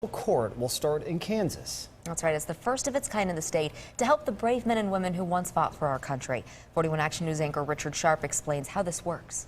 Court will start in Kansas. That's right. It's the first of its kind in the state to help the brave men and women who once fought for our country. 41 Action News anchor Richard Sharp explains how this works.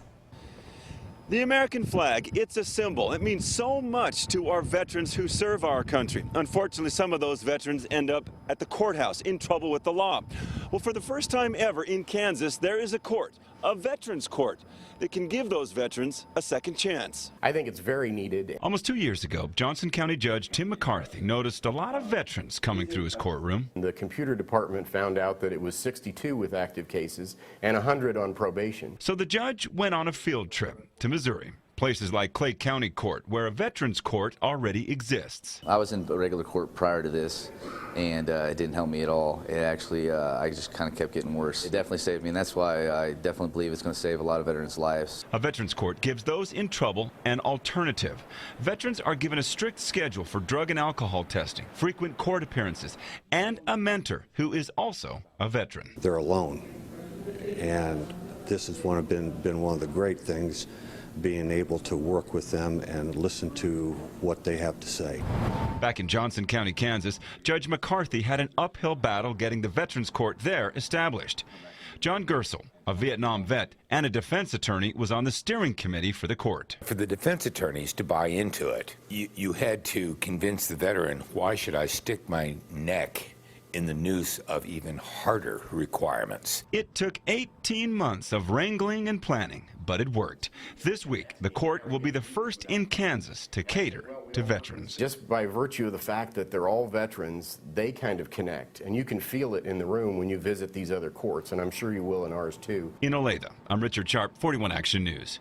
The American flag, it's a symbol. It means so much to our veterans who serve our country. Unfortunately, some of those veterans end up at the courthouse in trouble with the law. Well, for the first time ever in Kansas, there is a court, a veterans court, that can give those veterans a second chance. I think it's very needed. Almost 2 years ago, Johnson County Judge Tim McCarthy noticed a lot of veterans coming through his courtroom. The computer department found out that it was 62 with active cases and 100 on probation. So the judge went on a field trip to Missouri, places like Clay County Court, where a veterans court already exists. I was in a regular court prior to this, and it didn't help me at all. It actually, I just kind of kept getting worse. It definitely saved me, and that's why I definitely believe it's going to save a lot of veterans' lives. A veterans court gives those in trouble an alternative. Veterans are given a strict schedule for drug and alcohol testing, frequent court appearances, and a mentor who is also a veteran. They're alone, and this has been one of the great things, being able to work with them and listen to what they have to say. Back in Johnson County, Kansas, Judge McCarthy had an uphill battle getting the Veterans Court there established. John Gersel, a Vietnam vet and a defense attorney, was on the steering committee for the court. For the defense attorneys to buy into it, you had to convince the veteran, why should I stick my neck in the noose of even harder requirements? It took 18 months of wrangling and planning, but it worked. This week, the court will be the first in Kansas to cater to veterans. Just by virtue of the fact that they're all veterans, they kind of connect, and you can feel it in the room when you visit these other courts, and I'm sure you will in ours too. In Olathe, I'm Richard Sharp, 41 Action News.